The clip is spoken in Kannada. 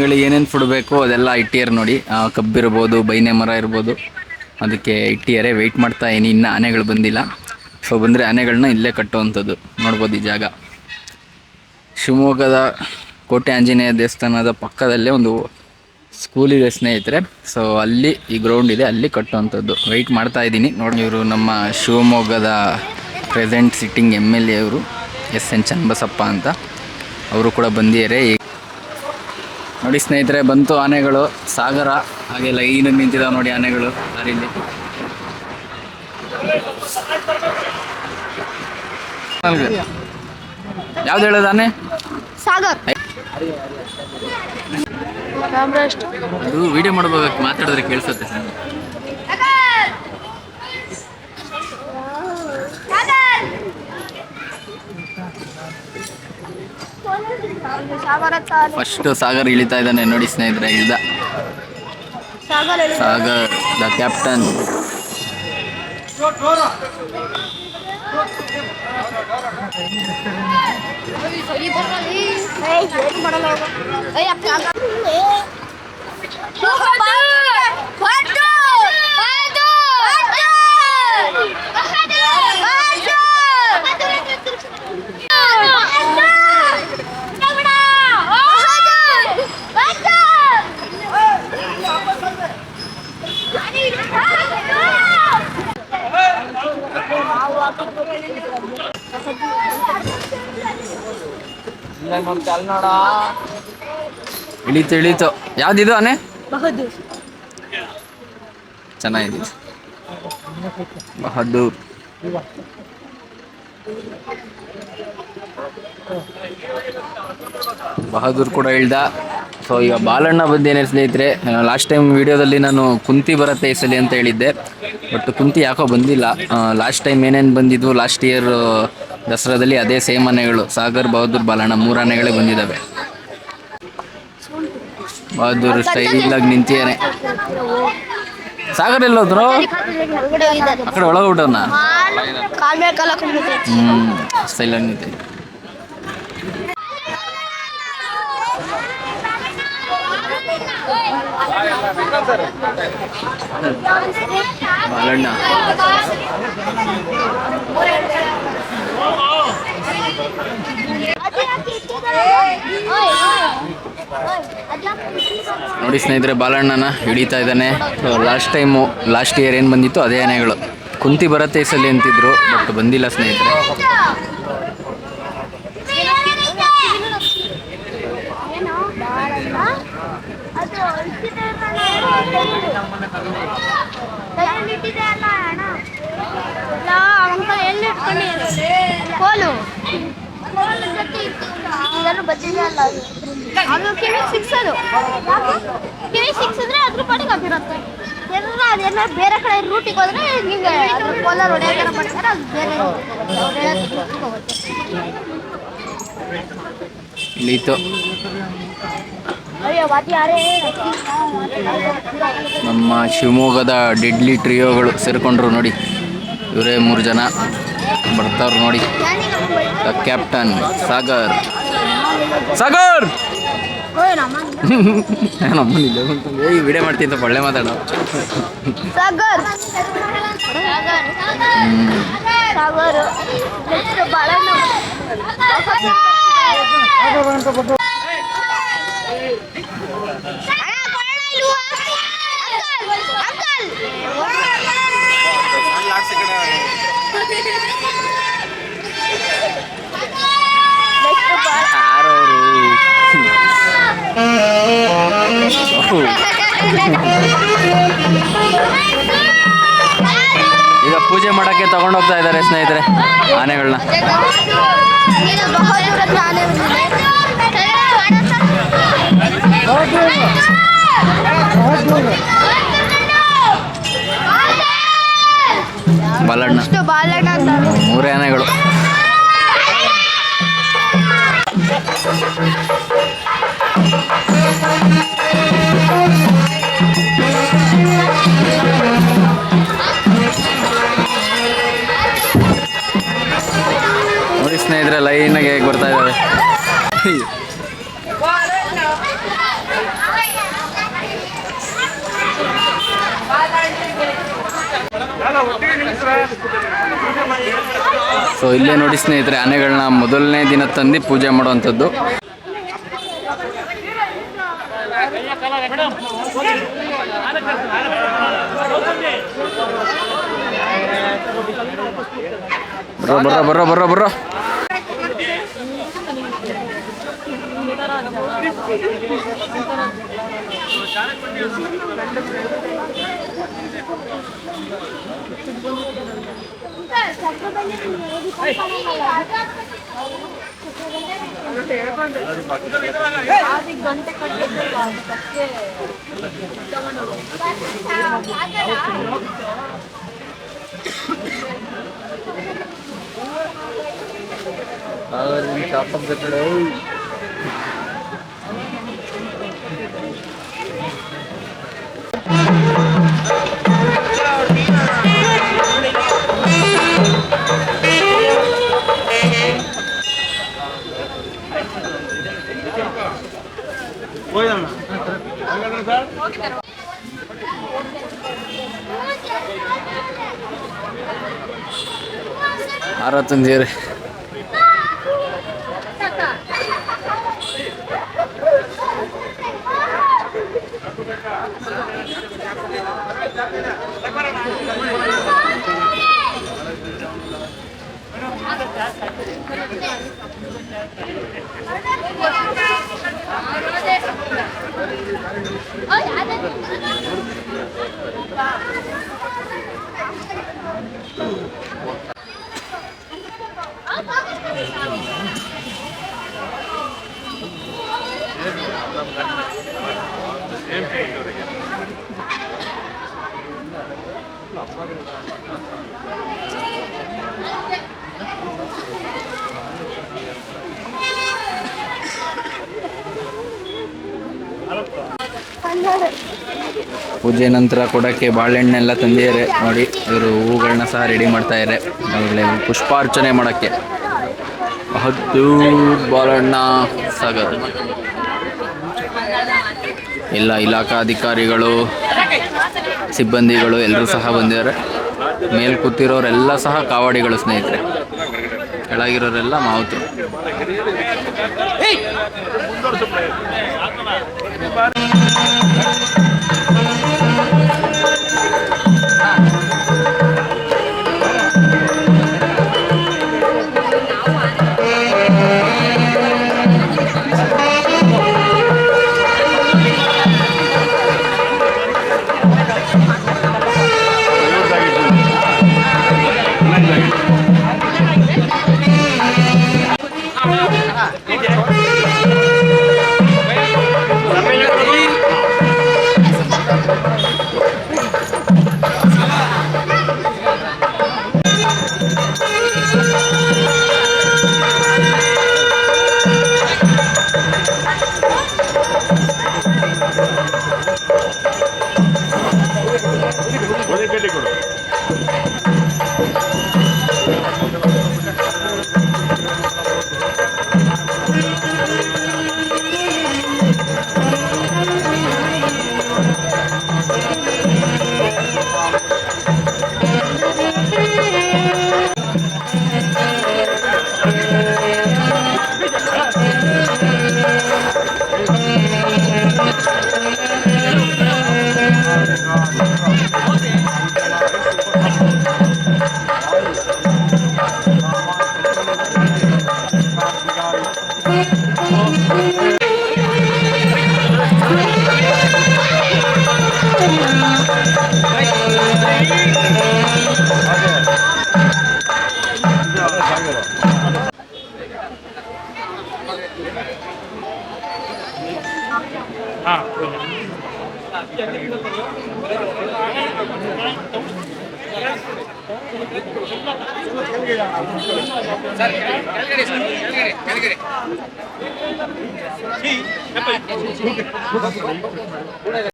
ಆನೆಗಳಿಗೆ ಏನೇನು ಫುಡ್ ಬೇಕು ಅದೆಲ್ಲ ಇಟ್ಟಿಯರ್ ನೋಡಿ. ಕಬ್ಬಿರ್ಬೋದು, ಬೈನೆ ಮರ ಇರ್ಬೋದು, ಅದಕ್ಕೆ ಇಟ್ಟಿಯರೆ. ವೆಯ್ಟ್ ಮಾಡ್ತಾ ಇನ್ನು ಆನೆಗಳು ಬಂದಿಲ್ಲ. ಸೊ ಬಂದರೆ ಆನೆಗಳನ್ನ ಇಲ್ಲೇ ಕಟ್ಟುವಂಥದ್ದು. ನೋಡ್ಬೋದು ಈ ಜಾಗ ಶಿವಮೊಗ್ಗದ ಕೋಟೆ ಆಂಜನೇಯ ದೇವಸ್ಥಾನದ ಪಕ್ಕದಲ್ಲೇ ಒಂದು ಸ್ಕೂಲ್ ಇದೆ ಸ್ನೇಹಿತರೆ. ಸೊ ಅಲ್ಲಿ ಈ ಗ್ರೌಂಡ್ ಇದೆ, ಅಲ್ಲಿ ಕಟ್ಟುವಂಥದ್ದು. ವೆಯ್ಟ್ ಮಾಡ್ತಾ ಇದ್ದೀನಿ ನೋಡಿ. ಇವರು ನಮ್ಮ ಶಿವಮೊಗ್ಗದ ಪ್ರೆಸೆಂಟ್ ಸಿಟ್ಟಿಂಗ್ MLA ಅವರು SN ಚನ್ನಬಸಪ್ಪ ಅಂತ, ಅವರು ಕೂಡ ಬಂದಿದ್ದಾರೆ. ನೋಡಿ ಸ್ನೇಹಿತರೆ, ಬಂತು ಆನೆಗಳು. ಸಾಗರ ಹಾಗೆ ಲೈನಾಗಿ ನಿಂತಿದ್ದಾವೆ ನೋಡಿ ಆನೆಗಳು ದಾರಿಲಿ. ಯಾವ್ದು ಹೇಳೋದು ಆನೆ? ಸಾಗರ್. ಅದು ವಿಡಿಯೋ ಮಾಡ್ಬೇಕು, ಮಾತಾಡಿದ್ರೆ ಕೇಳಿಸುತ್ತೆ. ಫಸ್ಟ್ ಸಾಗರ್ ಇಳಿತಾ ಇದ್ದಾನೆ ನೋಡಿ ಸ್ನೇಹಿತರೆ. ಇಳ್ದ ಸಾಗರ್ ದ ಕ್ಯಾಪ್ಟನ್. ಇಳೀತು. ಯಾವ್ದಿದು ಆನೆ? ಚೆನ್ನಾಗಿದೆ, ಬಹದ್ದೂರ್. ಬಹದ್ದೂರ್ ಕೂಡ ಇಳ್ದ. ಸೊ ಈಗ ಬಾಲಣ್ಣ ಬಂದೇನೆ ಸ್ನೇಹಿತರೆ. ಲಾಸ್ಟ್ ಟೈಮ್ ವಿಡಿಯೋದಲ್ಲಿ ನಾನು ಕುಂತಿ ಬರುತ್ತೆ ಈ ಸಲ ಅಂತ ಹೇಳಿದ್ದೆ, ಬಟ್ ಕುಂತಿ ಯಾಕೋ ಬಂದಿಲ್ಲ. ಲಾಸ್ಟ್ ಟೈಮ್ ಏನೇನು ಬಂದಿದ್ವು ಲಾಸ್ಟ್ ಇಯರ್ ದಸರಾದಲ್ಲಿ ಅದೇ ಸೇಮ್ ಆನೆಗಳು. ಸಾಗರ್, ಬಹದ್ದೂರ್, ಬಾಲಣ್ಣ 3 ಆನೆಗಳೇ ಬಂದಿದ್ದಾವೆ. ಬಹದ್ದೂರ್ ಸ್ಟೈಲಾಗಿ ನಿಂತಿದ್ದಾನೆ. ಸಾಗರ್ ಎಲ್ಲೋದ್ರು? ಆ ಕಡೆ ಒಳಗೋಟವನ್ನ ಸ್ಟೈಲಾಗಿ ನಿಂತಿದೆ. ಬಾಲಣ್ಣ ನೋಡಿ ಸ್ನೇಹಿತರೆ, ಬಾಲಣ್ಣನ ಹಿಡಿತಾ ಇದ್ದಾನೆ. ಲಾಸ್ಟ್ ಇಯರ್ ಏನು ಬಂದಿತ್ತು ಅದೇ ಆನೆಗಳು. ಕುಂತಿ ಬರುತ್ತೆ ಈ ಸಲ ಅಂತಿದ್ರು, ಬಟ್ ಬಂದಿಲ್ಲ ಸ್ನೇಹಿತರೆ. ಅದ್ರ ಪಾಟಿಗೆ ಅದಿರುತ್ತೆ. ಅದೇನ ಬೇರೆ ಕಡೆ ರೂಟಿಗೆ ಹೋದ್ರೆ ಹಿಂಗೆ ಕೋಲಾರ ಹೊಡೆಯೋಕೆ ಮಾಡ್ತಾರೆ, ಅದು ಬೇರೆ ಹೋಗುತ್ತೆ. ಇಳೀತು. ನಮ್ಮ ಶಿವಮೊಗ್ಗದ ಡೆಡ್ಲಿ ಟ್ರಿಯೋಗಳು ಸೇರಿಕೊಂಡ್ರು ನೋಡಿ. ಇವರೇ 3 ಜನ ಬರ್ತಾವ್ರು ನೋಡಿ. The captain Sagar. ನಮ್ಮನಿಲ್ಲ ಈ ವಿಡಿಯೋ ಮಾಡ್ತೀನಿ ಅಂತ ಒಳ್ಳೆ ಮಾತಾಡೋ. ಈಗ ಪೂಜೆ ಮಾಡಕ್ಕೆ ತಗೊಂಡೋಗ್ತಾ ಇದ್ದಾರೆ ಸ್ನೇಹಿತರೆ ಆನೆಗಳನ್ನ. ಬಾಲಣ್ಣ 3 ಆನೆಗಳು. ನೋಡಿ ಸ್ನೇಹಿತರೆ, ಲೈನಾಗಿ ಹೇಗೆ ಬರ್ತಾ ಇದ್ದಾವೆ. ಸೊ ಇಲ್ಲೇ ನೋಡಿ ಸ್ನೇಹಿತರೆ, ಆನೆಗಳನ್ನ ಮೊದಲನೇ ದಿನ ತಂದು ಪೂಜೆ ಮಾಡುವಂಥದ್ದು. ಬರ್ರೋ. ಹಾರ ತಂದಿರಿ. ಪೂಜೆ ನಂತರ ಕೊಡಕ್ಕೆ ಬಾಳೆಹಣ್ಣೆಲ್ಲ ತಂದಿದ್ದಾರೆ ನೋಡಿ. ಇವರು ಹೂಗಳನ್ನ ಸಹ ರೆಡಿ ಮಾಡ್ತಾ ಇದ್ದಾರೆ ಆಮೇಲೆ ಪುಷ್ಪಾರ್ಚನೆ ಮಾಡೋಕ್ಕೆ. ಹತ್ತು ಬಾಳೆಹಣ್ಣ ಸಾಗರ ಎಲ್ಲ ಇಲಾಖಾ ಅಧಿಕಾರಿಗಳು, ಸಿಬ್ಬಂದಿಗಳು ಎಲ್ಲರೂ ಸಹ ಬಂದಿದ್ದಾರೆ. ಮೇಲ್ ಕೂತಿರೋರೆಲ್ಲ ಸಹ ಕಾವಾಡಿಗಳು ಸ್ನೇಹಿತರೆ, ಕೆಳಗಿರೋರೆಲ್ಲ ಮಾವುತರು.